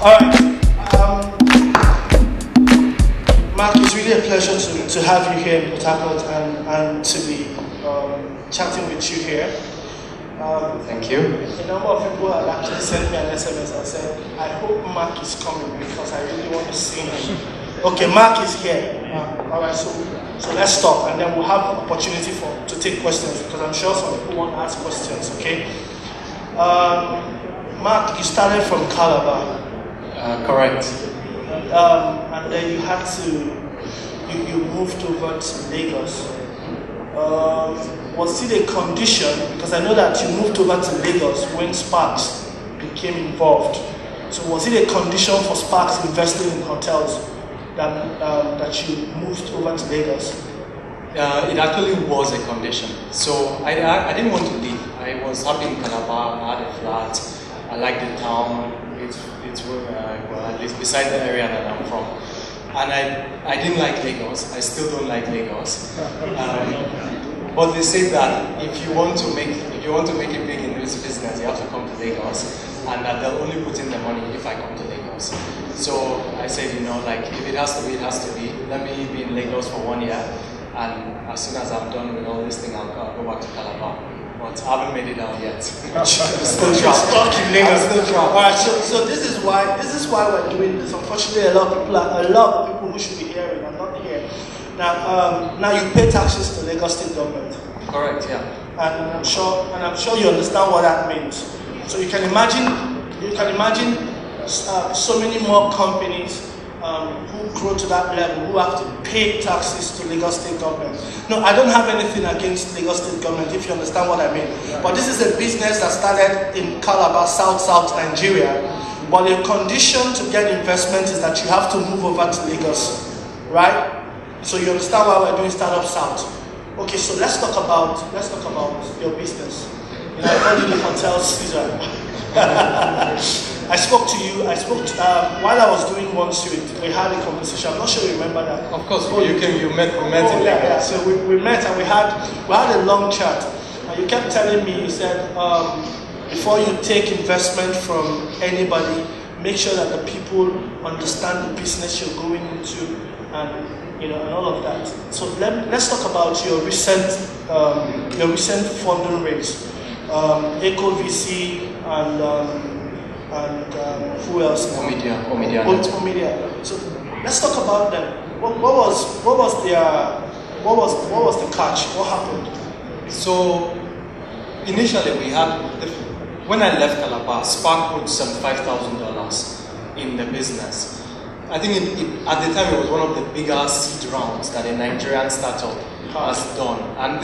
All right. Mark, it's really a pleasure to have you here in Port Harcourt and to be chatting with you here. Thank you. A number of people have actually sent me an SMS and said, I hope Mark is coming because I really want to see him. Okay, Mark is here. All right, so let's stop and then we'll have an opportunity to take questions because I'm sure some people want to ask questions, okay? Mark, you started from Calabar. Correct. And then you had to, you moved over to Lagos. Was it a condition, because I know that you moved over to Lagos when Sparks became involved. So was it a condition for Sparks investing in hotels that you moved over to Lagos? It actually was a condition. So I didn't want to leave. I was happy in Calabar, I had a flat, I liked the town. It's well, at least beside the area that I'm from. And I didn't like Lagos. I still don't like Lagos. But they say that if you want to make it big in this business, you have to come to Lagos, and that they'll only put in the money if I come to Lagos. So I said, like if it has to be, it has to be. Let me be in Lagos for 1 year, and as soon as I'm done with all this thing, I'll go back to Calabar. But I haven't made it out yet. Still stuck in Lagos. Still trapped. All right, so this is why we're doing this. Unfortunately, a lot of people who should be hearing are not here. Now you pay taxes to Lagos State government. Correct. Yeah. And I'm sure you understand what that means. So you can imagine so many more companies who grow to that level who have to pay taxes to Lagos State government. No, I don't have anything against Lagos State government, if you understand what I mean. But this is a business that started in Calabar, South Nigeria. But the condition to get investment is that you have to move over to Lagos, right? So you understand why we're doing Startupsouth. Okay, so let's talk about your business. I call you the Hotels Caesar. I spoke to you. While I was doing One Suite. We had a conversation. I'm not sure you remember that. Of course, you met in Lagos. Yeah. So we met and we had a long chat. And you kept telling me, you said, before you take investment from anybody, make sure that the people understand the business you're going into and all of that. So let's talk about your recent funding raise, EchoVC and who else? Omidyar. So let's talk about them. What was the catch? What happened? So initially when I left Calabar, Spark put some $5,000 in the business. I think at the time it was one of the biggest seed rounds that a Nigerian startup has done. And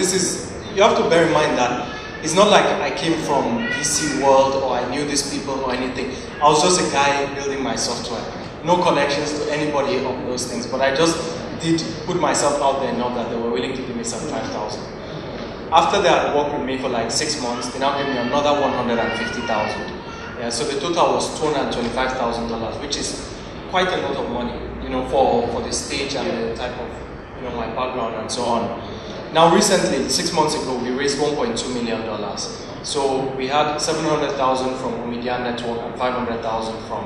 you have to bear in mind that it's not like I came from VC world or I knew these people or anything. I was just a guy building my software. No connections to anybody of those things, but I just did put myself out there enough that they were willing to give me some 5,000. After they had worked with me for like 6 months, they now gave me another 150,000. Yeah, so the total was $225,000, which is quite a lot of money, for the stage and the type of, my background and so on. Now recently, 6 months ago, we raised $1.2 million. So we had 700,000 from Omidyar Network and 500,000 from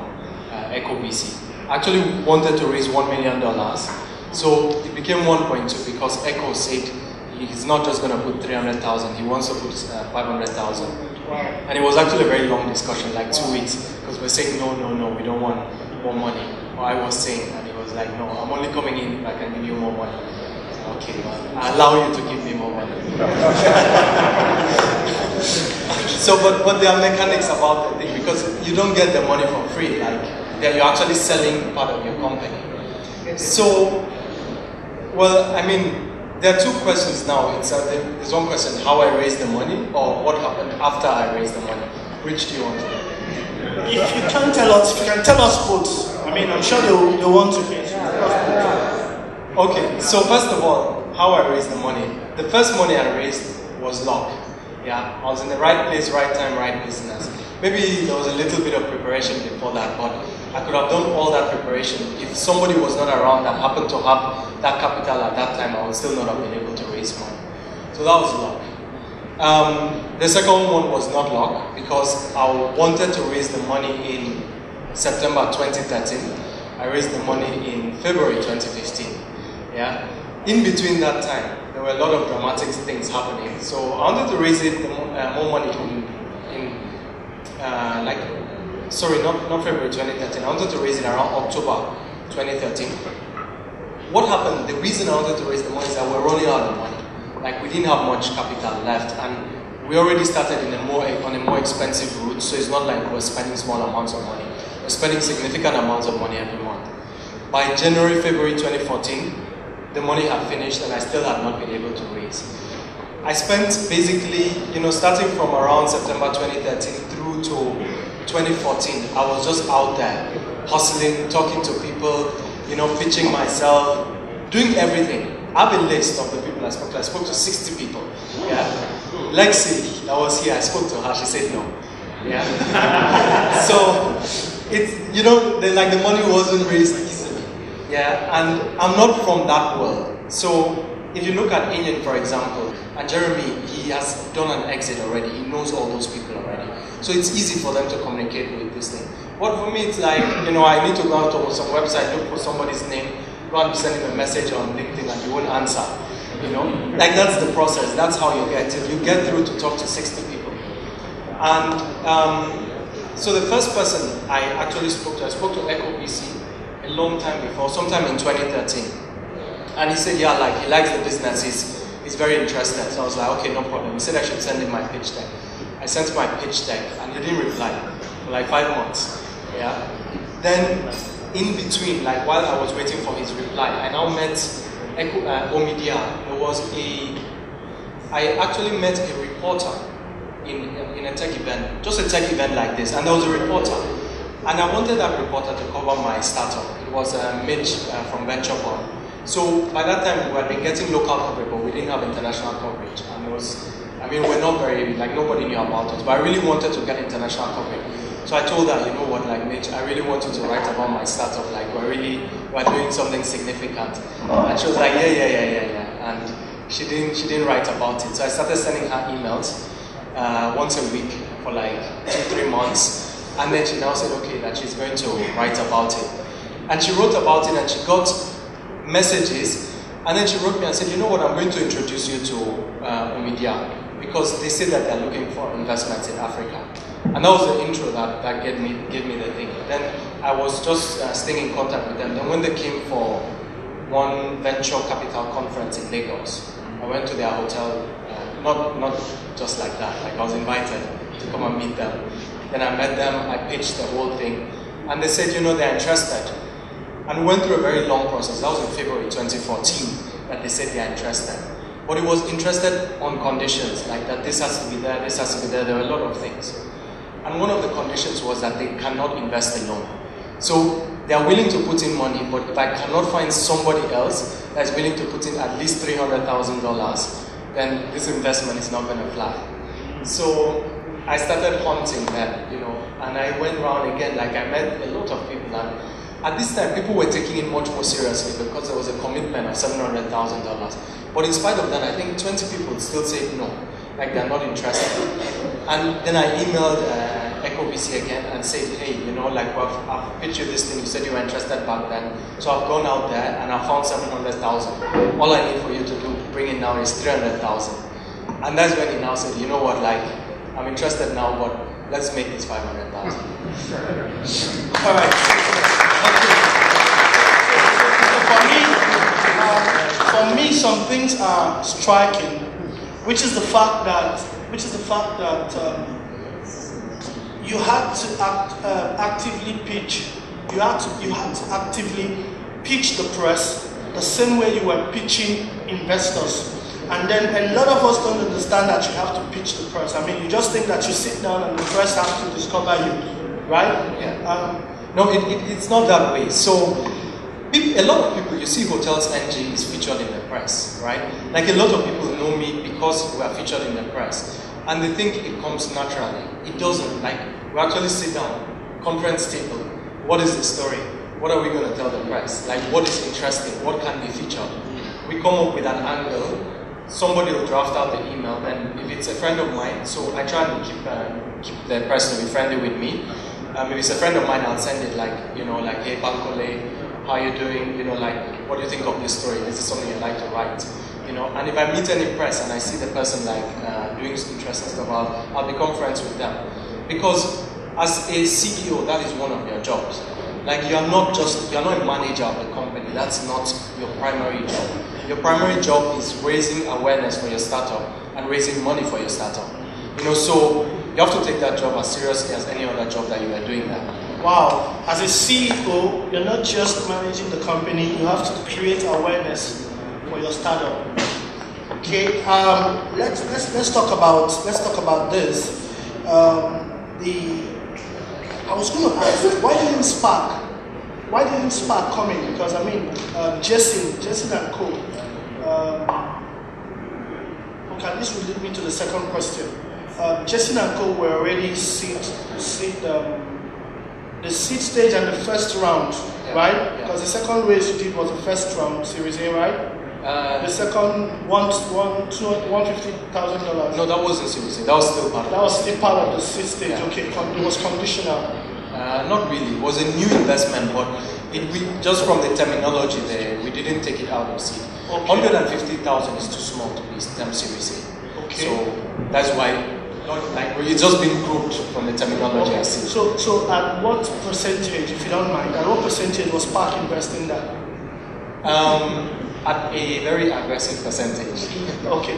EchoVC. Actually wanted to raise $1 million. So it became 1.2 because Echo said he's not just going to put 300,000, he wants to put 500,000. Wow. And it was actually a very long discussion, like 2 weeks, because we're saying, no, we don't want more money. Or I was saying, and he was like, no, I'm only coming in if I can give you more money. Okay, I allow you to give me more money. So, but there are mechanics about the thing, because you don't get the money for free. Like, you're actually selling part of your company. So, well, I mean, there are two questions now. There's one question, how I raised the money, or what happened after I raised the money. Which do you want to know? If you can tell us both. I mean, I'm sure they want to hear. Okay, so first of all, how I raised the money. The first money I raised was luck. Yeah, I was in the right place, right time, right business. Maybe there was a little bit of preparation before that, but I could have done all that preparation. If somebody was not around that happened to have that capital at that time, I would still not have been able to raise money. So that was luck. The second one was not luck, because I wanted to raise the money in September 2013. I raised the money in February 2015. Yeah. In between that time, there were a lot of dramatic things happening. So I wanted to raise more money not February 2013. I wanted to raise it around October 2013. What happened? The reason I wanted to raise the money is that we're running out of money. Like, we didn't have much capital left, and we already started on a more expensive route. So it's not like we're spending small amounts of money. We're spending significant amounts of money every month. By January, February 2014, the money had finished, and I still had not been able to raise. I spent basically, starting from around September 2013 through to 2014, I was just out there, hustling, talking to people, pitching myself, doing everything. I have a list of the people I spoke to. I spoke to 60 people. Yeah. Lexi, that was here, I spoke to her, she said no. Yeah. So, the money wasn't raised easily. Yeah, and I'm not from that world. So, if you look at Essien, for example, and Jeremy, he has done an exit already. He knows all those people already. So it's easy for them to communicate with this thing. But for me, it's like, I need to go out to some website, look for somebody's name, go and send him a message on LinkedIn and he won't answer. Like, that's the process. That's how you get it. You get through to talk to 60 people. And so the first person I actually spoke to EchoVC a long time before, sometime in 2013. And he said, yeah, like, he likes the business, he's very interested. So I was like, okay, no problem. He said I should send him my pitch deck. I sent my pitch deck, and he didn't reply for like 5 months. Yeah. Then, in between, like, while I was waiting for his reply, I now met Omidyar. I actually met a reporter in a tech event, just a tech event like this, and there was a reporter. And I wanted that reporter to cover my startup. It was Mitch from Venture Bond. So by that time, we had been getting local coverage, but we didn't have international coverage. And we're not very, nobody knew about it. But I really wanted to get international coverage. So I told her, Mitch, I really want you to write about my startup. Like, we're doing something significant. And she was like, yeah. And she didn't write about it. So I started sending her emails once a week for like 2-3 months. And then she now said, okay, that she's going to write about it. And she wrote about it, and she got messages, and then she wrote me and said, I'm going to introduce you to Omidyar, because they say that they're looking for investments in Africa. And that was the intro that gave me the thing. Then I was just staying in contact with them. Then when they came for one venture capital conference in Lagos, I went to their hotel, not just like that, like I was invited to come and meet them. Then I met them, I pitched the whole thing, and they said, they're interested. And we went through a very long process. That was in February 2014 that they said they are interested. But it was interested on conditions, like that this has to be there, this has to be there. There were a lot of things. And one of the conditions was that they cannot invest alone. So they are willing to put in money, but if I cannot find somebody else that is willing to put in at least $300,000, then this investment is not going to fly. So I started hunting them, and I went around again, like I met a lot of people, and at this time people were taking it much more seriously because there was a commitment of $700,000. But in spite of that, I think 20 people still said no, like they're not interested. And then I emailed EchoVC again and said, hey, I've pitched you this thing, you said you were interested back then, so I've gone out there and I found 700,000. All I need for you to do, bring in now, is 300,000. And that's when he now said, I'm interested now, but let's make this 500,000. All right. For me, some things are striking, which is the fact that you had to actively pitch. You had to actively pitch the press the same way you were pitching investors. And then a lot of us don't understand that you have to pitch the press. I mean, you just think that you sit down and the press has to discover you, right? Yeah. No, it's not that way. So, a lot of people, you see Hotels.ng is featured in the press, right? Like, a lot of people know me because we are featured in the press. And they think it comes naturally. It doesn't. Like, we actually sit down, conference table. What is the story? What are we going to tell the press? Like, what is interesting? What can be featured? We come up with an angle. Somebody will draft out the email, and if it's a friend of mine, so I try and keep the press to be friendly with me. If it's a friend of mine, I'll send it like, like, hey, Bankole, how you doing? Like, what do you think of this story? This is something you'd like to write. And if I meet any press and I see the person like doing interesting stuff, I'll become friends with them. Because as a CEO, that is one of your jobs. Like, you're not a manager of the company. That's not your primary job. Your primary job is raising awareness for your startup and raising money for your startup. So you have to take that job as seriously as any other job that you are doing now. Wow. As a CEO, you're not just managing the company, you have to create awareness for your startup. Okay, let's talk about this. I was going to ask, why didn't Spark come in? Because I mean, Essien and Co. Okay, this will lead me to the second question. Essien and Co. were already the seed stage and the first round, right? Yeah. Because the second raise you did was the first round, Series A, right? The second $150,000. No, that wasn't Series A. That was still part of it. That was still part of the seed stage. Yeah. Okay, it was conditional. Not really. It was a new investment, but just from the terminology there, we didn't take it out of seed. Okay. 150,000 is too small to be term Series A. Okay. So that's why. It's just been grouped from the terminology. Okay. I see. So at what percentage, if you don't mind, at what percentage was Spark investing that? At a very aggressive percentage. Okay.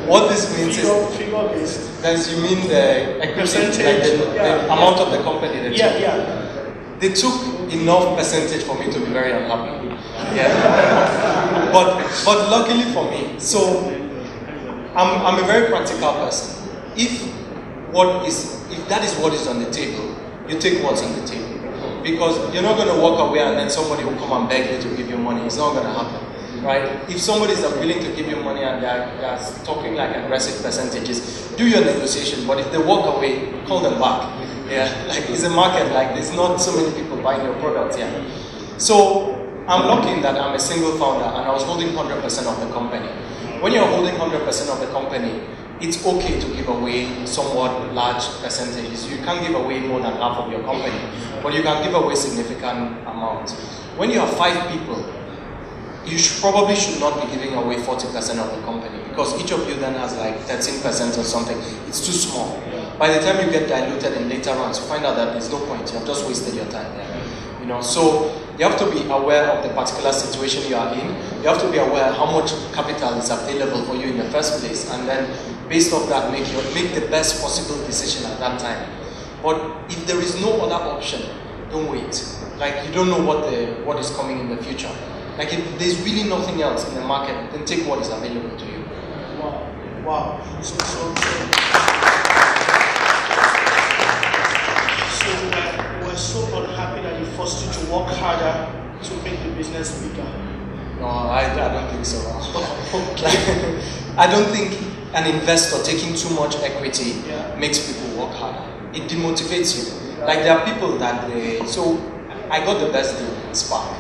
What this means figure based. is you mean the equity, percentage, like the amount of the company that They took enough percentage for me to be very unhappy. Yeah. but luckily for me, so I'm a very practical person. If that is what is on the table, you take what's on the table. Because you're not going to walk away and then somebody will come and beg you to give you money. It's not going to happen, right? If somebody is willing to give you money and they're talking like aggressive percentages, do your negotiation. But if they walk away, call them back. Yeah, like it's a market. Like there's not so many people buying your product here. So I'm lucky in that I'm a single founder and I was holding 100% of the company. When you're holding 100% of the company, it's okay to give away somewhat large percentages. You can't give away more than half of your company, but you can give away significant amounts. When you have 5 people, you probably should not be giving away 40% of the company because each of you then has like 13% or something. It's too small. By the time you get diluted in later rounds, you find out that there's no point. You have just wasted your time there. So you have to be aware of the particular situation you are in. You have to be aware how much capital is available for you in the first place, and then based off that, make the best possible decision at that time. But if there is no other option, don't wait. Like you don't know what is coming in the future. Like if there's really nothing else in the market, then take what is available to you. Wow. So we're so unhappy that you forced you to work harder to make the business bigger. No, I don't think so. I don't think an investor taking too much equity makes people work harder. It demotivates you. Like there are people that so I got the best deal in Spark,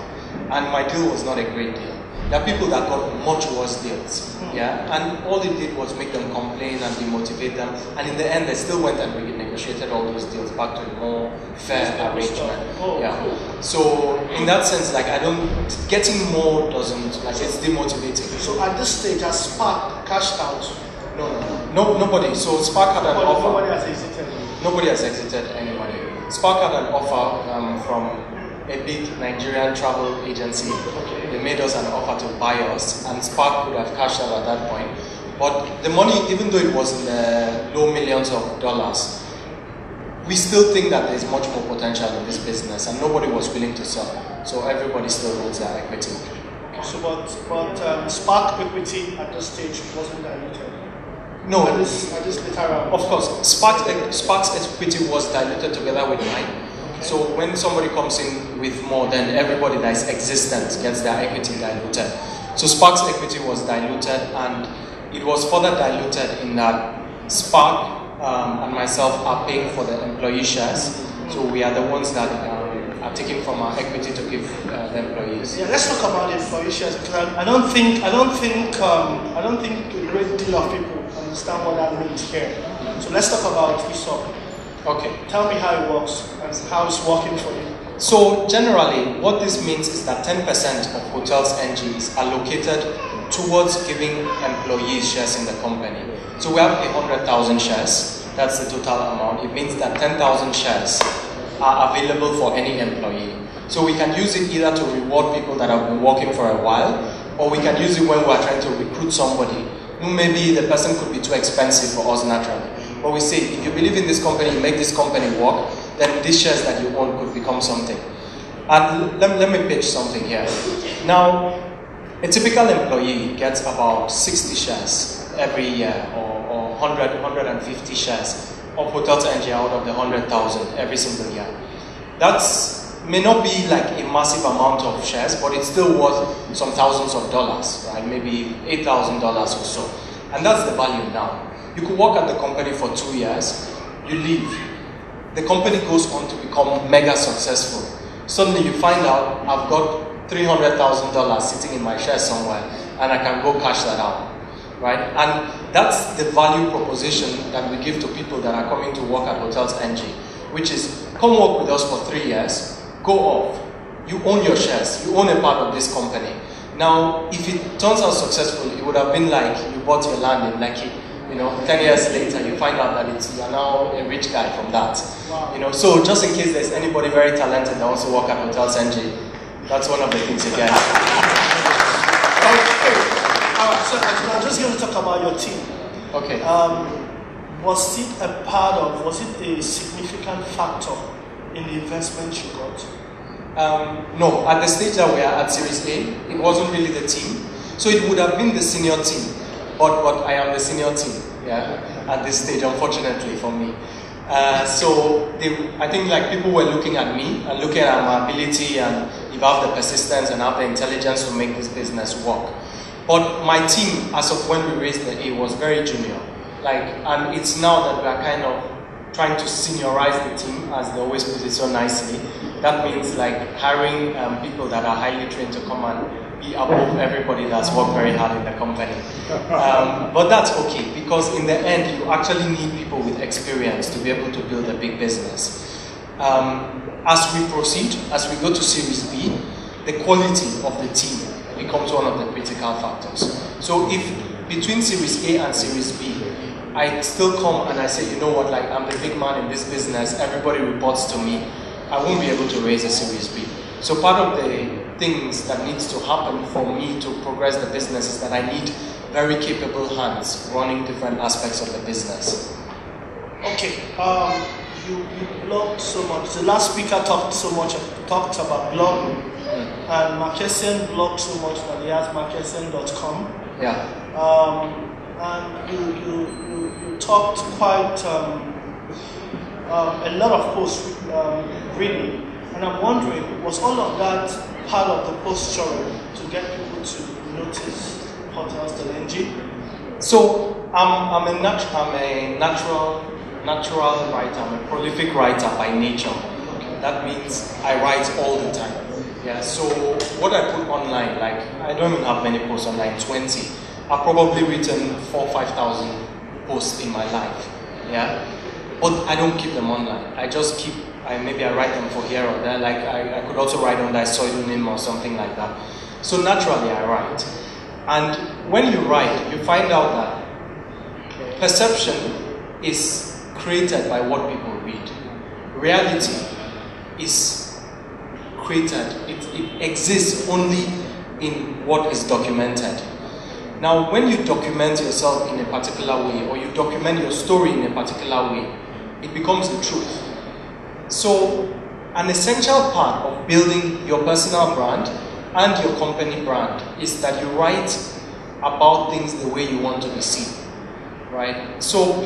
and my deal was not a great deal. There are people that got much worse deals, and all it did was make them complain and demotivate them, and in the end they still went and renegotiated all those deals back to a more fair arrangement. So in that sense, like getting more doesn't, like it's demotivating. So at this stage, has Spark cashed out? No, nobody. So Spark had an offer. Nobody has exited. Nobody has exited anybody. Spark had an offer from a big Nigerian travel agency. They made us an offer to buy us, and Spark would have cashed out at that point. But the money, even though it was in the low millions of dollars, we still think that there's much more potential in this business, and nobody was willing to sell. So everybody still holds their equity. So, but Spark equity at this stage wasn't diluted. No, at this later round. Of course, Spark's equity was diluted together with mine. So when somebody comes in with more, then everybody that is existent gets their equity diluted. So Spark's equity was diluted, and it was further diluted in that Spark and myself are paying for the employee shares. So we are the ones that are taking from our equity to give the employees. Yeah, let's talk about the employee shares, because I don't think a great deal of people understand what that means here. So let's talk about ESOP. Okay. Tell me how it works and how it's working for you. So generally, what this means is that 10% of Hotels.ng is allocated towards giving employees shares in the company. So we have 100,000 shares. That's the total amount. It means that 10,000 shares are available for any employee. So we can use it either to reward people that have been working for a while, or we can use it when we're trying to recruit somebody. Maybe the person could be too expensive for us naturally. But we say, if you believe in this company, you make this company work, then these shares that you own could become something. And let me pitch something here. Now, a typical employee gets about 60 shares every year, or 150 shares of Hotels.ng out of the 100,000 every single year. That may not be like a massive amount of shares, but it's still worth some thousands of dollars, right? Maybe $8,000 or so. And that's the value now. You could work at the company for 2 years, you leave. The company goes on to become mega successful. Suddenly you find out, I've got $300,000 sitting in my shares somewhere, and I can go cash that out, right? And that's the value proposition that we give to people that are coming to work at Hotels.ng, which is, come work with us for 3 years, go off. You own your shares, you own a part of this company. Now, if it turns out successful, it would have been like you bought your land in Lekki. 10 years later, you find out that you are now a rich guy from that. Wow. So just in case there's anybody very talented that wants to work at Hotels.ng, that's one of the things you get. Okay. All right, so I'm just going to talk about your team. Okay. Was it a significant factor in the investment you got? No, at the stage that we are at Series A, it wasn't really the team. So it would have been the senior team. But I am the senior team, at this stage, unfortunately for me. I think like people were looking at me and looking at my ability and if I have the persistence and have the intelligence to make this business work. But my team, as of when we raised the A, was very junior. And it's now that we are kind of trying to seniorize the team, as they always put it so nicely. That means hiring people that are highly trained to come and be above everybody that's worked very hard in the company. But that's okay, because in the end, you actually need people with experience to be able to build a big business. As we proceed, as we go to Series B, the quality of the team becomes one of the critical factors. So if between Series A and Series B, I still come and I say, you know what, I'm the big man in this business, everybody reports to me, I won't be able to raise a Series B. So part of the things that needs to happen for me to progress the business is that I need very capable hands running different aspects of the business. Okay, you blogged so much. The last speaker talked about blogging, and Essien blogged so much that he has Essien.com. Yeah. And you talked quite a lot of posts, really. And I'm wondering, was all of that part of the posturing to get people to notice Hotels.ng? So I'm a natural writer. I'm a prolific writer by nature. Okay. That means I write all the time. Yeah. So what I put online, I don't even have many posts online. 20. I've probably written 4,000 or 5,000 posts in my life. Yeah. But I don't keep them online. I just keep. Maybe I write them for here or there. I could also write under a pseudonym or something like that. So naturally I write. And when you write, you find out that perception is created by what people read. Reality is created. It exists only in what is documented. Now, when you document yourself in a particular way, or you document your story in a particular way, it becomes the truth. So, an essential part of building your personal brand and your company brand is that you write about things the way you want to be seen, right? So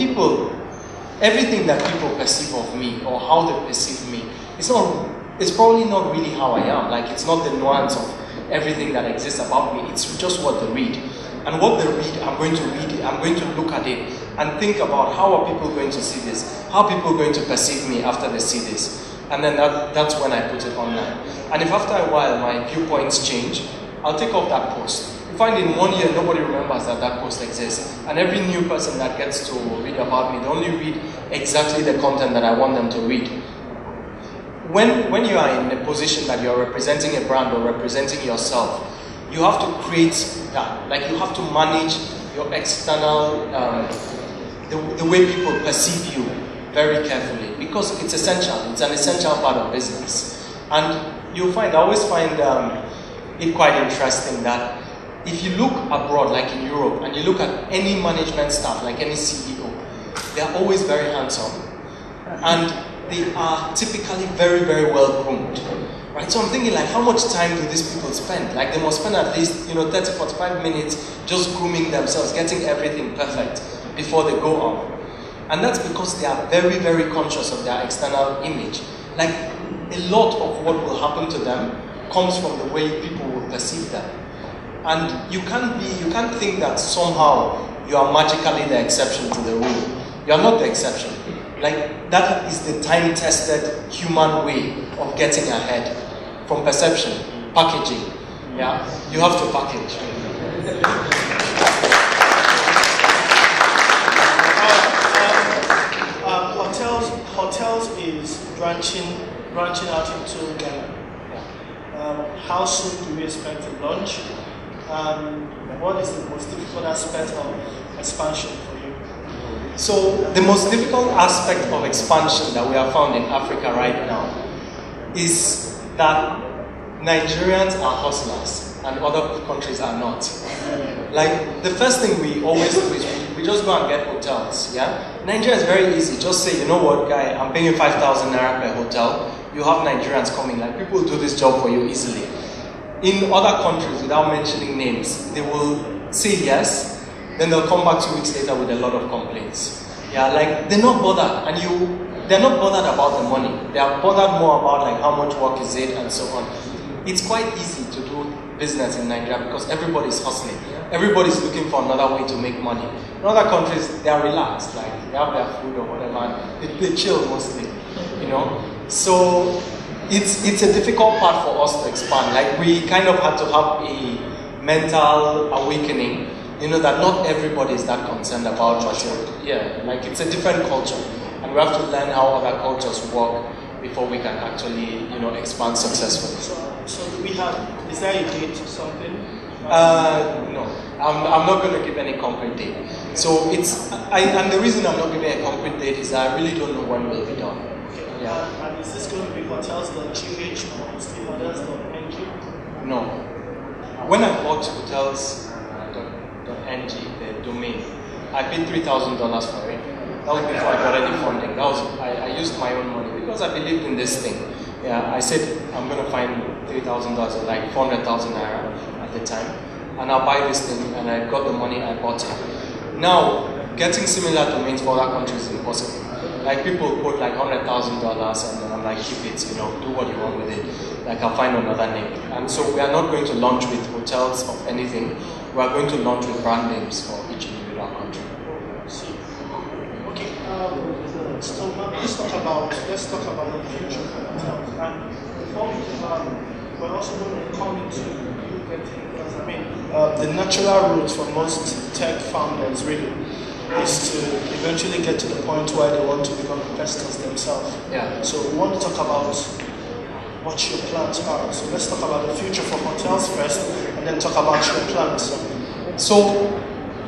everything that people perceive of me or how they perceive me, it's probably not really how I am. It's not the nuance of everything that exists about me. It's just what they read. And what they read, I'm going to read it. I'm going to look at it and think about how are people going to see this? How are people going to perceive me after they see this? And then that's when I put it online. And if after a while my viewpoints change, I'll take off that post You find in 1 year, nobody remembers that that post exists. And every new person that gets to read about me, they only read exactly the content that I want them to read. When you are in a position that you are representing a brand or representing yourself, you have to create that. Like, you have to manage your external, the way people perceive you very carefully, because it's essential. It's an essential part of business. And you'll find, I always find it quite interesting that if you look abroad, like in Europe, and you look at any management staff, like any CEO, they're always very hands-on. And they are typically very, very well groomed. Right? So I'm thinking, like, how much time do these people spend? Like, they must spend at least, 30, 45 minutes just grooming themselves, getting everything perfect before they go on. And that's because they are very, very conscious of their external image. Like, a lot of what will happen to them comes from the way people will perceive them. And you can't think that somehow you are magically the exception to the rule. You are not the exception. Like, that is the time-tested human way of getting ahead. From perception, packaging. Yeah, you have to package. Hotels is branching out into Ghana. How soon do we expect to launch? What is the most difficult aspect of expansion for you? So the most difficult aspect of expansion that we have found in Africa right now is that Nigerians are hustlers and other countries are not. Like, the first thing we always do is we just go and get hotels, yeah? Nigeria is very easy. Just say, you know what, guy, I'm paying you 5,000 naira per hotel. You have Nigerians coming. Like, people do this job for you easily. In other countries, without mentioning names, they will say yes, then they'll come back 2 weeks later with a lot of complaints. Yeah, like, they're not bothered, and they're not bothered about the money. They are bothered more about, like, how much work is it and so on. It's quite easy to do business in Nigeria because everybody's hustling. Everybody's looking for another way to make money. In other countries, they are relaxed, like, they have their food or whatever, and they chill mostly, So it's a difficult part for us to expand. Like, we kind of had to have a mental awakening, that not everybody is that concerned about what like, it's a different culture, and we have to learn how other cultures work before we can actually, expand successfully. So do we have, is there a date or something? No, I'm not going to give any concrete date. So and the reason I'm not giving a concrete date is that I really don't know when we'll be done. Okay. Yeah. And is this going to be Hotels.gh or still Hotels.ng? No. When I bought Hotels.ng, the domain, I paid $3,000 for it. That was before I got any funding. I used my own money because I believed in this thing. Yeah, I said I'm going to find $3,000, like 400,000 naira at the time, and I'll buy this thing, and I got the money, I bought it. Now, getting similar domains for other countries is impossible. Like, people put like $100,000, and then I'm like, keep it, do what you want with it. Like, I'll find another name. And so we are not going to launch with hotels of anything. We are going to launch with brand names for each individual country. Okay. So now let's talk about the future for hotels. And before we're also going to come into you getting, because the natural route for most tech founders really is to eventually get to the point where they want to become investors themselves. Yeah. So we want to talk about what your plans are. So let's talk about the future for hotels first, and then talk about your plans. So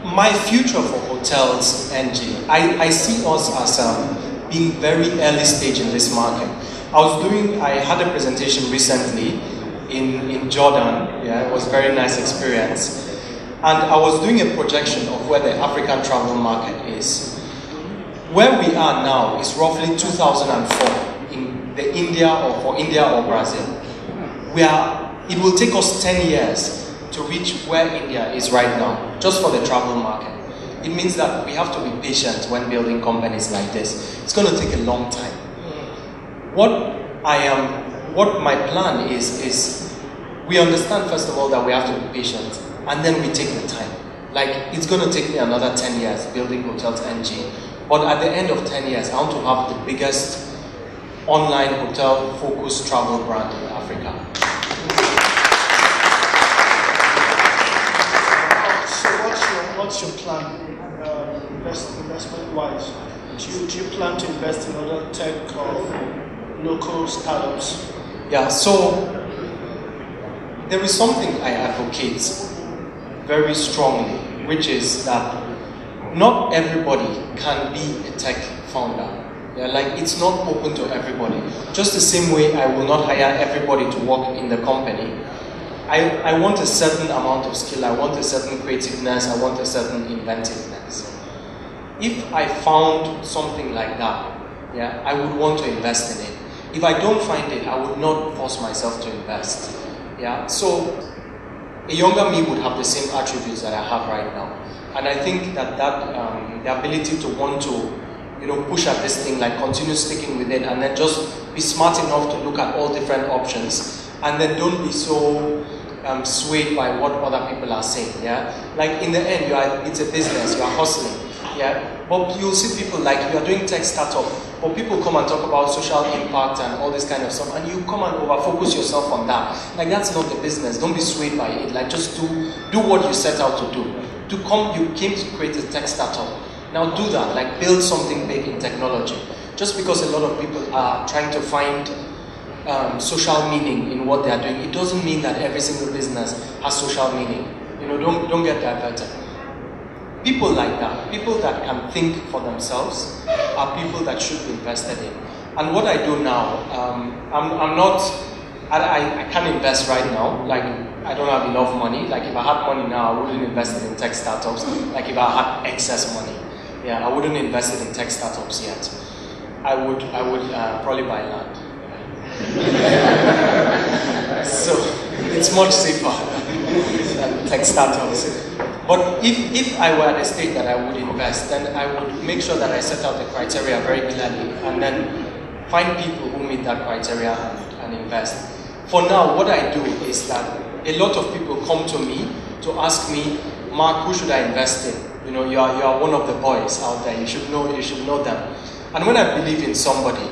my future for Hotels.ng, I see us as being very early stage in this market. I had a presentation recently in Jordan. Yeah, it was a very nice experience. And I was doing a projection of where the African travel market is. Where we are now is roughly 2004 in the India or Brazil. It will take us 10 years to reach where India is right now, just for the travel market. It means that we have to be patient when building companies like this. It's going to take a long time. What my plan is we understand first of all that we have to be patient, and then we take the time. Like, it's going to take me another 10 years building Hotels.ng, but at the end of 10 years, I want to have the biggest online hotel-focused travel brand in Africa. what's your plan investment-wise? Do you plan to invest in other tech or local startups? Yeah, so there is something I advocate very strongly, which is that not everybody can be a tech founder. Yeah, like it's not open to everybody. Just the same way I will not hire everybody to work in the company. I want a certain amount of skill, I want a certain creativeness, I want a certain inventiveness. If I found something like that, yeah, I would want to invest in it. If I don't find it, I would not force myself to invest. Yeah, so a younger me would have the same attributes that I have right now. And I think that the ability to want to, push at this thing, like continue sticking with it, and then just be smart enough to look at all different options, and then don't be so swayed by what other people are saying. Yeah, like in the end, it's a business. You are hustling. Yeah, but you'll see people like you are doing tech startup, but people come and talk about social impact and all this kind of stuff, and you come and over-focus yourself on that. Like that's not the business. Don't be swayed by it. Like just do what you set out to do. You came to create a tech startup. Now do that. Like build something big in technology. Just because a lot of people are trying to find social meaning in what they are doing, it doesn't mean that every single business has social meaning. Don't get diverted. People like that, people that can think for themselves, are people that should be invested in. And what I do now, I can't invest right now. Like I don't have enough money. Like if I had money now, I wouldn't invest in tech startups. Like if I had excess money, yeah, I wouldn't invest in tech startups yet. I would probably buy land. So it's much safer than tech startups. But if I were at a state that I would invest, then I would make sure that I set out the criteria very clearly and then find people who meet that criteria and invest. For now, what I do is that a lot of people come to me to ask me, Mark, who should I invest in? You are one of the boys out there, you should know them. And when I believe in somebody,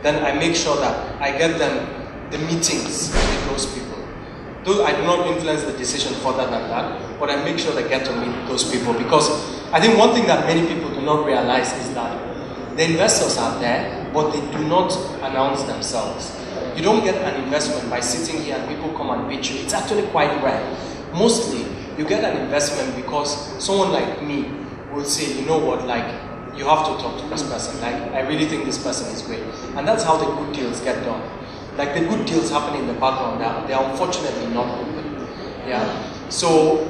then I make sure that I get them the meetings with those people. Though I do not influence the decision further than that, but I make sure they get to meet those people, because I think one thing that many people do not realize is that the investors are there, but they do not announce themselves. You don't get an investment by sitting here and people come and pitch you. It's actually quite rare. Mostly, you get an investment because someone like me will say, you know what, like, you have to talk to this person. Like, I really think this person is great. And that's how the good deals get done. Like the good deals happen in the background, they are unfortunately not open. Yeah. So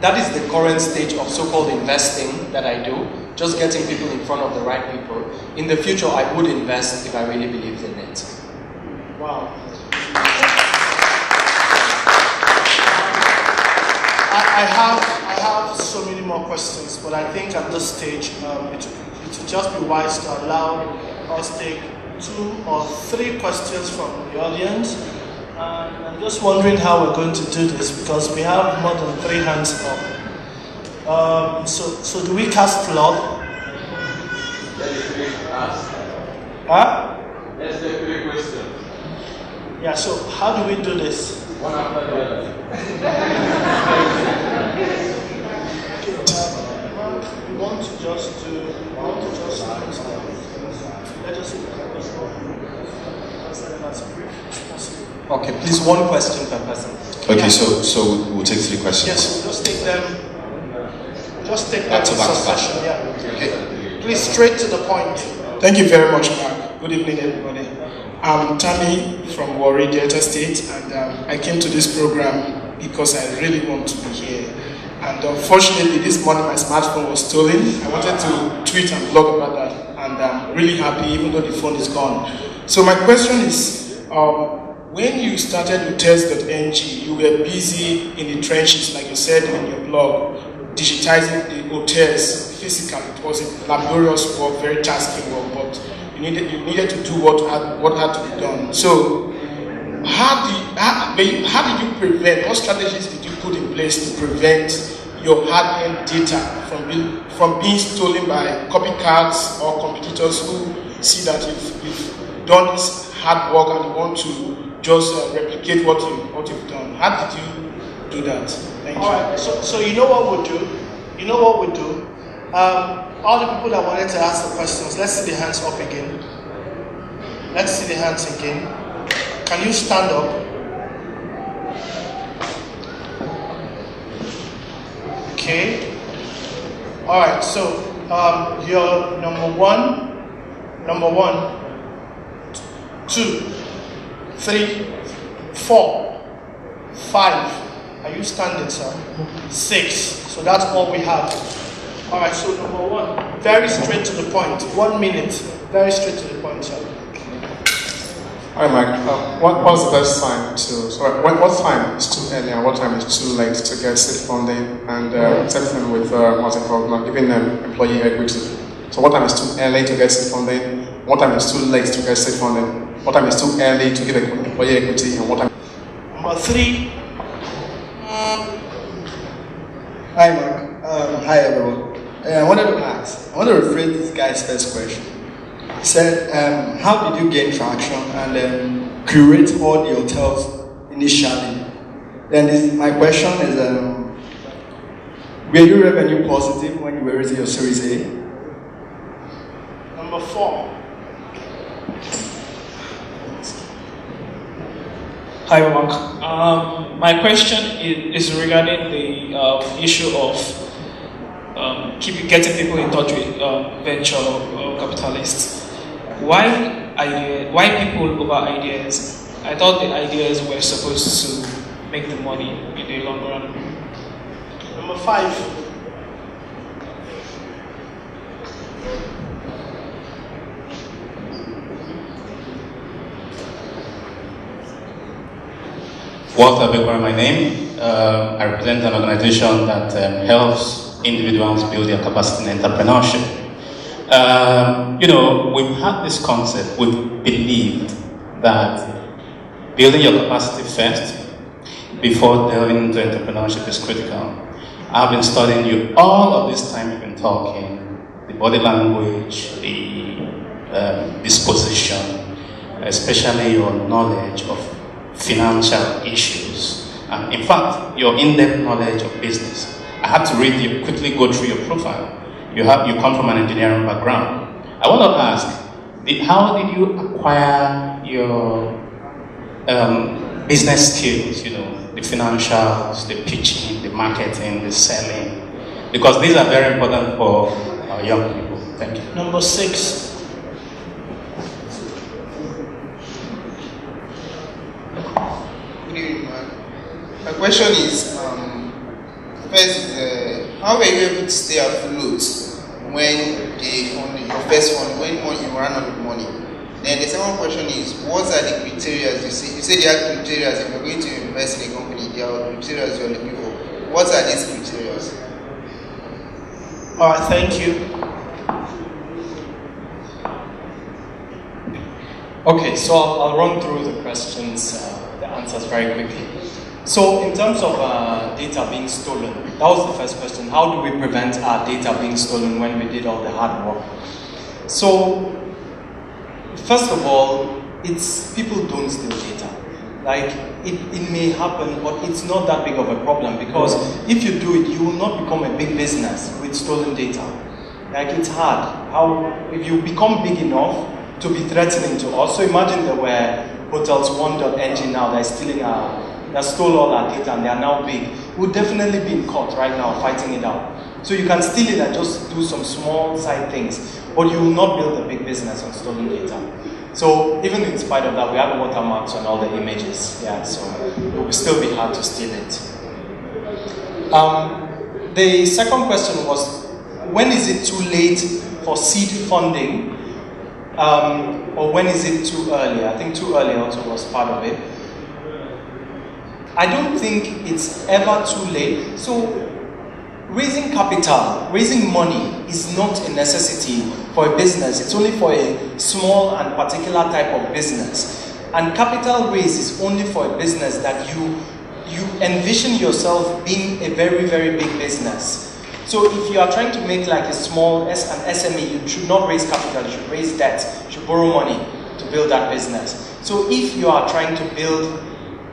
that is the current stage of so-called investing that I do, just getting people in front of the right people. In the future, I would invest if I really believed in it. Wow. I have so many more questions, but I think at this stage, it would just be wise to allow us take 2 or 3 questions from the audience. I'm just wondering how we're going to do this, because we have more than 3 hands up. So do we cast flood? Huh? That's the 3 question. Yeah, so how do we do this? One after the other. We want to just let us answer them as brief as possible. Okay, please, 1 question per person. Okay, Yeah. so we'll take 3 questions. Yes, we'll just take them. Back to in back. succession. Yeah. Okay. Please, straight to the point. Thank you very much, Mark. Good evening, everybody. I'm Tammy from Warri, Delta State, and I came to this program because I really want to be here. And unfortunately, this morning my smartphone was stolen. I wanted to tweet and blog about that, and I'm really happy, even though the phone is gone. So my question is, when you started Hotels.ng, you were busy in the trenches, like you said in your blog, digitizing the hotels physically. It was a laborious work, very tasking work, but you needed to do what had to be done. So how did you prevent, what strategies did you put in place to prevent your hard-earned data from being stolen by copycats or competitors who see that you've done this hard work and you want to just replicate what you've done? How did you do that? Thank you. All right, so you know what we'll do? You know what we do? All the people that wanted to ask the questions, let's see the hands up again. Let's see the hands again. Can you stand up? Okay. All right. So you're number one, 2, 3, 4, 5. Are you standing, sir? 6. So that's all we have. All right. So number 1, very straight to the point. 1 minute. Very straight to the point, sir. Hi, Mike. What's the best time to? Sorry, what time is too early and what time is too late to get seed funding? And same thing with what's it called? Not giving them employee equity. So what time is too early to get seed funding? What time is too late to get seed funding? What time is too early to give employee equity? And what time? Number 3. Hi, Mark. Hi, everyone. I wanted to ask. I want to rephrase this guy's first question. He said, how did you gain traction and curate all the hotels initially? Then my question is, were you revenue positive when you were raising your Series A? Number 4. Hi, Mark. My question is regarding the issue of getting people in touch with venture capitalists. Why people over ideas? I thought the ideas were supposed to make the money in the long run. Number 5. Walter Bekwa, my name. I represent an organization that helps individuals build their capacity in entrepreneurship. We've had this concept, we've believed that building your capacity first before delving into entrepreneurship is critical. I've been studying you all of this time you've been talking, the body language, the disposition, especially your knowledge of financial issues, and in fact, your in-depth knowledge of business. I had to quickly go through your profile. You come from an engineering background. I want to ask, how did you acquire your business skills? The financials, the pitching, the marketing, the selling, because these are very important for our young people. Thank you. Number 6. My question is, first, how were you able to stay afloat when your first fund, when you ran out of money? Then the second question is, what are the criteria? You said there are criteria. If you're going to invest in a company, there are criteria you're looking for. What are these criteria? All right, thank you. Okay, so I'll run through the questions, the answers very quickly. So in terms of data being stolen, that was the first question. How do we prevent our data being stolen when we did all the hard work? So first of all, people don't steal data. Like it may happen, but it's not that big of a problem, because if you do it, you will not become a big business with stolen data. Like it's hard. If you become big enough to be threatening to us. So imagine there were Hotels.ng now that stole all our data and they are now big. We'll definitely be in court right now fighting it out. So you can steal it and just do some small side things, but you will not build a big business on stolen data. So even in spite of that, we have watermarks on all the images. Yeah, so it will still be hard to steal it. The second question was, when is it too late for seed funding? Or when is it too early? I think too early also was part of it. I don't think it's ever too late. So raising capital, raising money is not a necessity for a business. It's only for a small and particular type of business. And capital raise is only for a business that you envision yourself being a very, very big business. So if you are trying to make like a small an SME, you should not raise capital, you should raise debt, you should borrow money to build that business. So if you are trying to build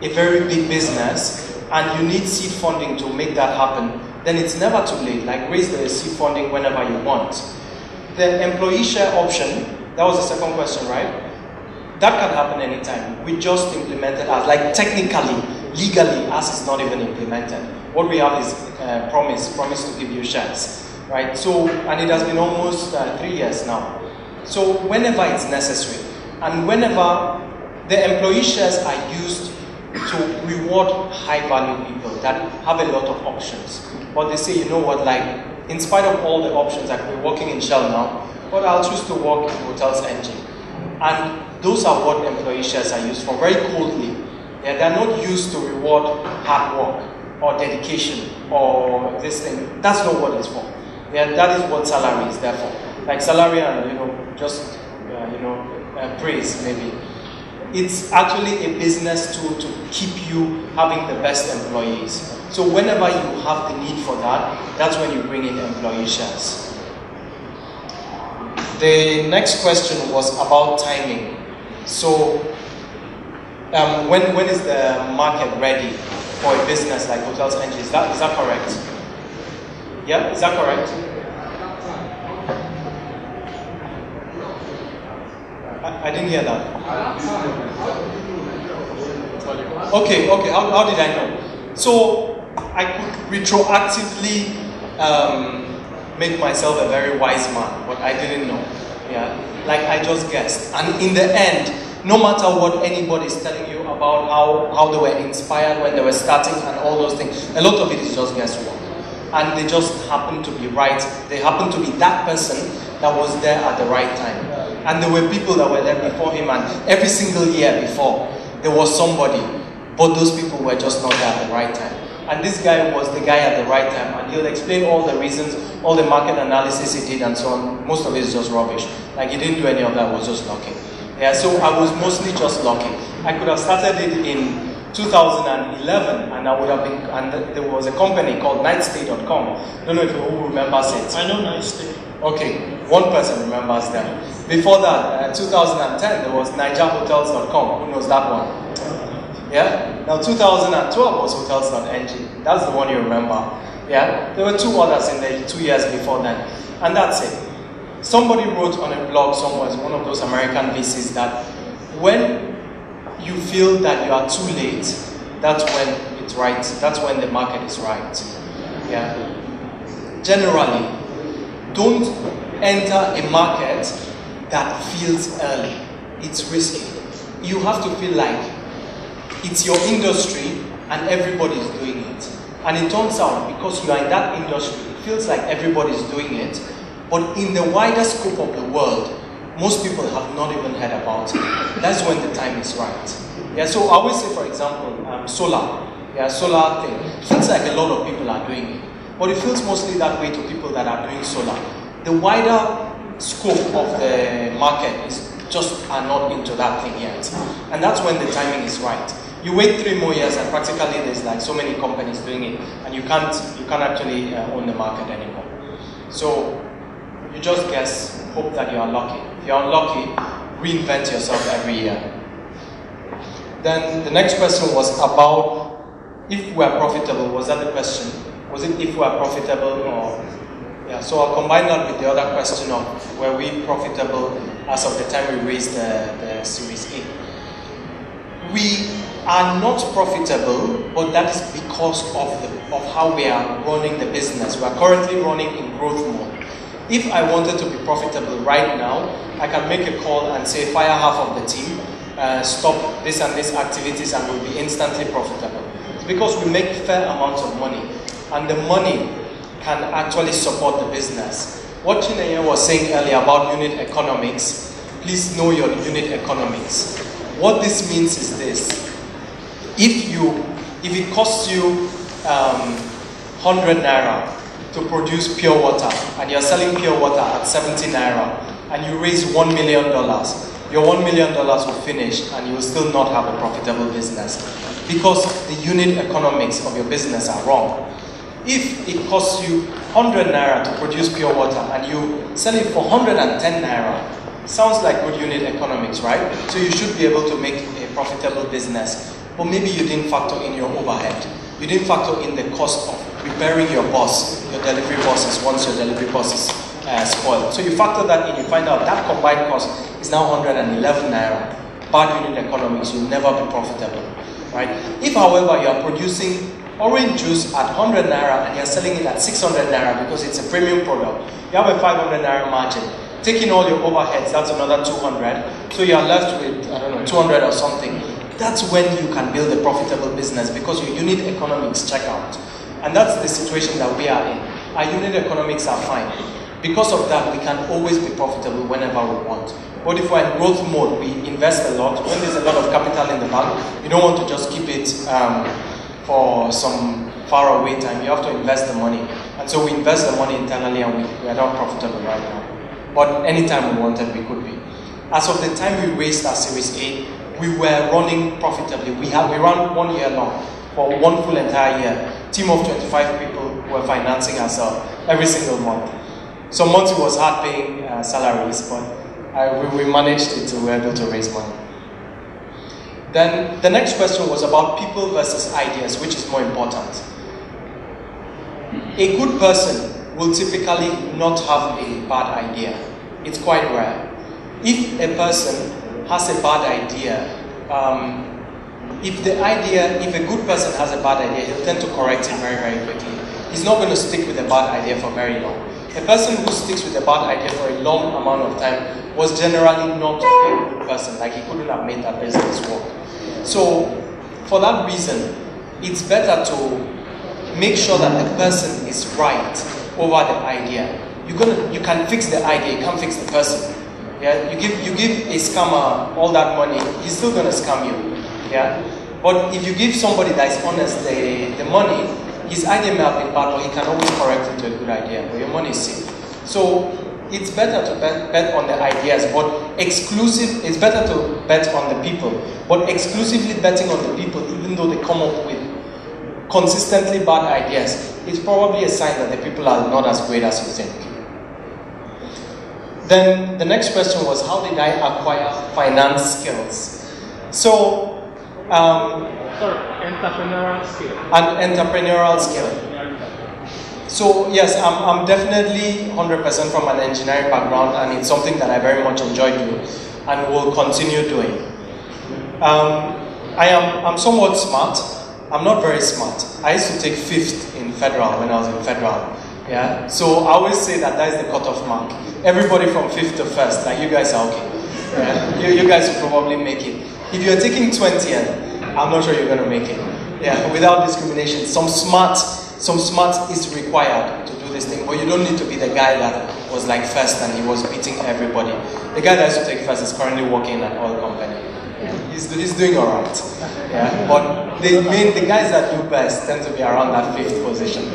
a very big business and you need seed funding to make that happen, then it's never too late. Like, raise the seed funding whenever you want. The employee share option, that was the second question, right? That can happen anytime. We just implemented as, like, technically, legally, as it's not even implemented. What we have is promise to give you shares, right? So, and it has been almost 3 years now. So whenever it's necessary, and whenever the employee shares are used to reward high-value people that have a lot of options. But they say, you know what, like, in spite of all the options, like, we're working in Shell now, but I'll choose to work in Hotels.ng. And those are what employee shares are used for, very coldly. Yeah, they're not used to reward hard work or dedication or this thing. That's not what it's for. Yeah, that is what salary is there for. Like salary and, just, praise maybe. It's actually a business tool to keep you having the best employees. So whenever you have the need for that, that's when you bring in employee shares. The next question was about timing. So when is the market ready for a business like Hotels.ng? Is that correct? Yeah, is that correct? I didn't hear that. Okay, how did I know? So I could retroactively make myself a very wise man, but I didn't know. Yeah, like I just guessed. And in the end, no matter what anybody is telling you about how they were inspired when they were starting and all those things, a lot of it is just guesswork. And they just happen to be right. They happen to be that person that was there at the right time. And there were people that were there before him, and every single year before, there was somebody. But those people were just not there at the right time. And this guy was the guy at the right time, and he'll explain all the reasons, all the market analysis he did and so on. Most of it is just rubbish. Like, he didn't do any of that, was just lucky. Yeah, so I was mostly just lucky. I could have started it in 2011, and I would have been, and there was a company called nightstay.com. Don't know if you remembers it. I know Nightstay. Okay, one person remembers them. Before that, 2010, there was nigerhotels.com. Who knows that one? Yeah? Now 2012 was Hotels.ng. That's the one you remember. Yeah? There were two others in the 2 years before then. And that's it. Somebody wrote on a blog somewhere, one of those American VCs, that when you feel that you are too late, that's when it's right. That's when the market is right. Yeah? Generally, don't enter a market that feels early. It's risky. You have to feel like it's your industry and everybody is doing it. And it turns out, because you are in that industry, it feels like everybody is doing it. But in the wider scope of the world, most people have not even heard about it. That's when the time is right. Yeah, so I always say, for example, solar. Yeah, solar thing. It feels like a lot of people are doing it. But it feels mostly that way to people that are doing solar. The wider scope of the market is just are not into that thing yet. And that's when the timing is right. You wait 3 more years and practically there's like so many companies doing it, and you can't actually own the market anymore. So you just guess, hope that you are lucky. If you're unlucky, reinvent yourself every year. Then the next question was about if we are profitable. Was that the question? Was it if we are profitable or? Yeah, so I'll combine that with the other question of were we profitable as of the time we raised the Series A. We are not profitable, but that is because of how we are running the business. We are currently running in growth mode. If I wanted to be profitable right now, I can make a call and say fire half of the team, stop this and this activities, and we'll be instantly profitable. It's because we make fair amounts of money, and the money can actually support the business. What Chinenye was saying earlier about unit economics, please know your unit economics. What this means is this: if it costs you 100 naira to produce pure water, and you're selling pure water at 70 naira, and you raise $1 million, your $1 million will finish, and you will still not have a profitable business because the unit economics of your business are wrong. If it costs you 100 naira to produce pure water and you sell it for 110 naira, sounds like good unit economics, right? So you should be able to make a profitable business. But maybe you didn't factor in your overhead. you didn't factor in the cost of repairing your bus, your delivery buses, once your delivery bus is spoiled. So you factor that in, you find out that combined cost is now 111 naira. Bad unit economics, you'll never be profitable, right? If, however, you are producing orange juice at 100 naira and you're selling it at 600 naira because it's a premium product, you have a 500 naira margin. Taking all your overheads, that's another 200. So you're left with, I don't know, 200 or something. That's when you can build a profitable business because your unit economics check out. And that's the situation that we are in. Our unit economics are fine. Because of that, we can always be profitable whenever we want. But if we're in growth mode, we invest a lot. When there's a lot of capital in the bank, you don't want to just keep it for some far away time. You have to invest the money. And so we invest the money internally and we are not profitable right now. But anytime we wanted, we could be. As of the time we raised our Series A, we were running profitably. We ran 1 year long, for one full entire year. Team of 25 people were financing ourselves every single month. Some months it was hard paying salaries, but we managed it, we were able to raise money. Then the next question was about people versus ideas, which is more important. A good person will typically not have a bad idea. It's quite rare. If a person has a bad idea, if a good person has a bad idea, he'll tend to correct it very, very quickly. He's not going to stick with a bad idea for very long. A person who sticks with a bad idea for a long amount of time was generally not a good person, like he couldn't have made that business work. So, for that reason, it's better to make sure that the person is right over the idea. You can fix the idea, you can't fix the person. Yeah, you give a scammer all that money, he's still gonna scam you. Yeah, but if you give somebody that is honest the money, his idea may have been bad, but he can always correct it to a good idea. But your money is safe. So it's better to bet on the ideas, but it's better to bet on the people, but exclusively betting on the people, even though they come up with consistently bad ideas, is probably a sign that the people are not as great as you think. Then the next question was, how did I acquire finance skills? So, entrepreneurial skill. An entrepreneurial skill. So yes, I'm definitely 100% from an engineering background, and it's something that I very much enjoy doing and will continue doing. I'm somewhat smart. I'm not very smart. I used to take 5th in Federal when I was in Federal. Yeah, so I always say that is the cutoff mark. Everybody from 5th to 1st, like you guys are okay. Yeah? You guys will probably make it. If you're taking 20th, I'm not sure you're going to make it. Yeah, without discrimination. Some smart is required to do this thing, but you don't need to be the guy that was like first and he was beating everybody. The guy that used to take first is currently working in an oil company. He's doing all right. Yeah, but the guys that do best tend to be around that 5th position.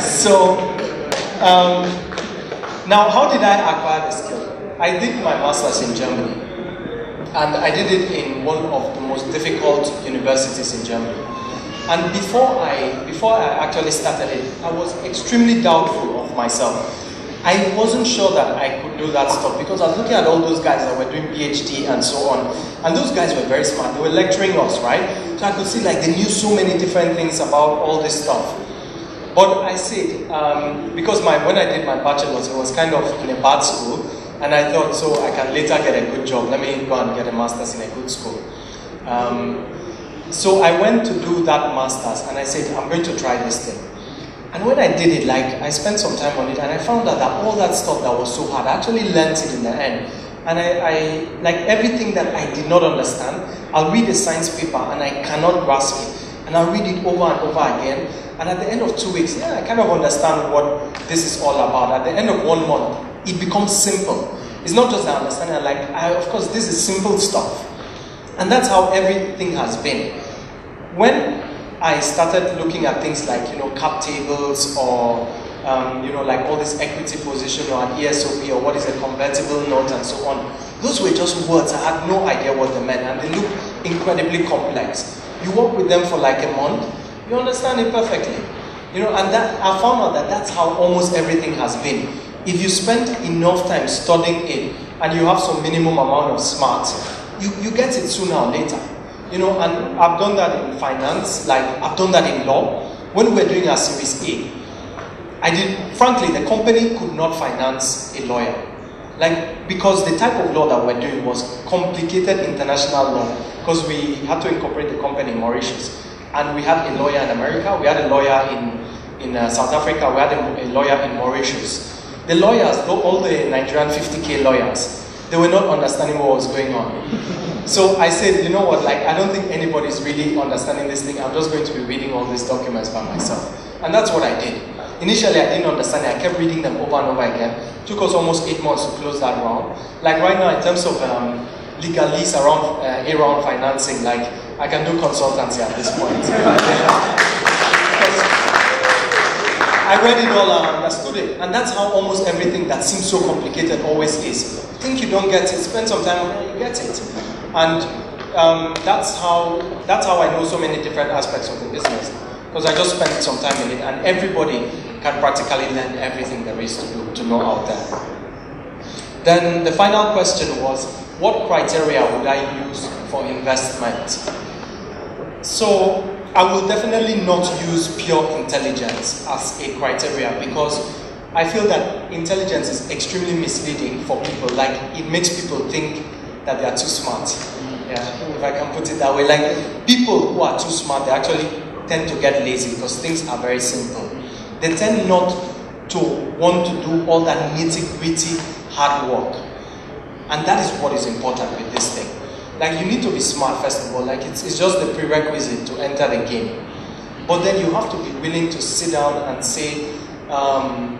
So, now how did I acquire the skill? I did my master's in Germany, and I did it in one of the most difficult universities in Germany. And before I actually started it, I was extremely doubtful of myself. I wasn't sure that I could do that stuff because I was looking at all those guys that were doing PhD and so on, and those guys were very smart. They were lecturing us, right? So I could see like they knew so many different things about all this stuff. But I said, because when I did my bachelor's, it was kind of in a bad school, and I thought, so I can later get a good job. Let me go and get a master's in a good school. So I went to do that master's, and I said, I'm going to try this thing. And when I did it, I spent some time on it, and I found out that all that stuff that was so hard, I actually learned it in the end. And I like everything that I did not understand, I'll read a science paper and I cannot grasp it. And I'll read it over and over again. And at the end of 2 weeks, I kind of understand what this is all about. At the end of 1 month, it becomes simple. It's not just I understand it, of course, this is simple stuff. And that's how everything has been. When I started looking at things like, cap tables or, like all this equity position or an ESOP or what is a convertible note and so on. Those were just words. I had no idea what they meant, and they look incredibly complex. You work with them for like a month, you understand it perfectly. And that I found out that that's how almost everything has been. If you spend enough time studying it and you have some minimum amount of smarts, you get it sooner or later. You know, and I've done that in finance, like I've done that in law. When we were doing our Series A, frankly, the company could not finance a lawyer. Like, because the type of law that we're doing was complicated international law, because we had to incorporate the company in Mauritius. And we had a lawyer in America, we had a lawyer in South Africa, we had a lawyer in Mauritius. The lawyers, all the Nigerian 50K lawyers, they were not understanding what was going on. So I said, you know what, like, I don't think anybody's really understanding this thing. I'm just going to be reading all these documents by myself. And that's what I did. Initially, I didn't understand it. I kept reading them over and over again. It took us almost 8 months to close that round. Like right now, in terms of legalese around A-round financing, like I can do consultancy at this point. I read it all and understood it. And that's how almost everything that seems so complicated always is. Think you don't get it, spend some time on it, you get it. And that's how I know so many different aspects of the business. Because I just spent some time in it, and everybody can practically learn everything there is to know out there. Then the final question was, what criteria would I use for investment? So I will definitely not use pure intelligence as a criteria, because I feel that intelligence is extremely misleading for people. Like, it makes people think that they are too smart. Yeah, if I can put it that way. Like, people who are too smart, they actually tend to get lazy because things are very simple. They tend not to want to do all that nitty-gritty hard work. And that is what is important with this thing. Like, you need to be smart, first of all. Like, it's just the prerequisite to enter the game. But then you have to be willing to sit down and say, I'm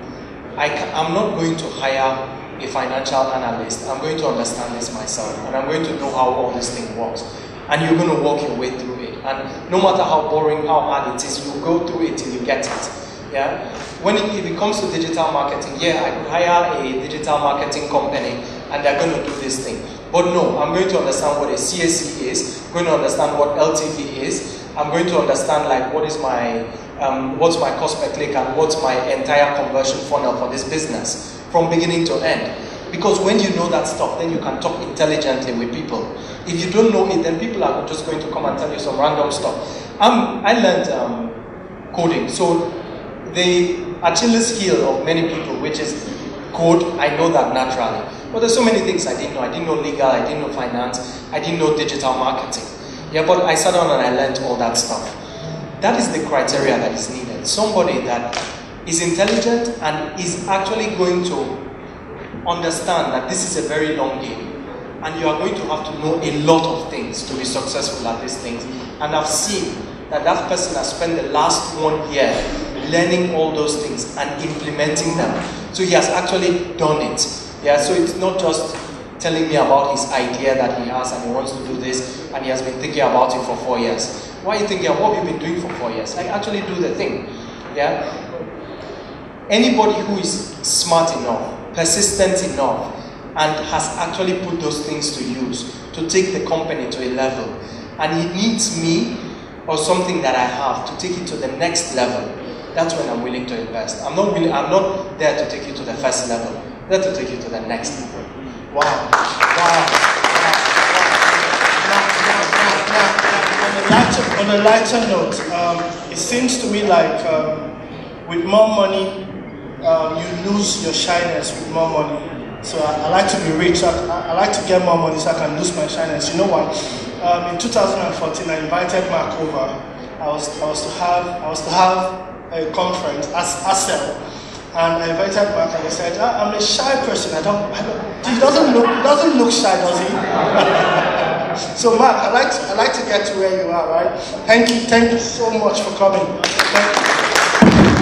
not going to hire a financial analyst. I'm going to understand this myself. And I'm going to know how all this thing works. And you're going to work your way through it. And no matter how boring, how hard it is, you go through it till you get it. Yeah. If it comes to digital marketing, yeah, I could hire a digital marketing company and they're going to do this thing. But no, I'm going to understand what a CAC is. I'm going to understand what LTV is. I'm going to understand, like, what is my what's my cost per click and what's my entire conversion funnel for this business from beginning to end. Because when you know that stuff, then you can talk intelligently with people. If you don't know it, then people are just going to come and tell you some random stuff. I learned coding, so the Achilles heel of many people, which is code, I know that naturally. But there's so many things I didn't know. I didn't know legal, I didn't know finance, I didn't know digital marketing. Yeah, but I sat down and I learned all that stuff. That is the criteria that is needed. Somebody that is intelligent and is actually going to understand that this is a very long game. And you are going to have to know a lot of things to be successful at these things. And I've seen that that person has spent the last 1 year learning all those things and implementing them. So he has actually done it. Yeah, so it's not just telling me about his idea that he has and he wants to do this and he has been thinking about it for 4 years. Why are you thinking, what have you been doing for 4 years? Like, actually do the thing. Yeah. Anybody who is smart enough, persistent enough, and has actually put those things to use to take the company to a level, and he needs me or something that I have to take it to the next level, that's when I'm willing to invest. I'm not there to take you to the first level. I'm there to take you to the next level. Wow. On a lighter note, it seems to me like with more money, you lose your shyness with more money. So I like to be rich. I like to get more money so I can lose my shyness. You know what? In 2014, I invited Mark over. I was to have a conference, Essien, and I invited Mark, and he said, "I'm a shy person. He doesn't look shy, does he?" So Mark, I like to get to where you are, right? Thank you so much for coming. Thank you.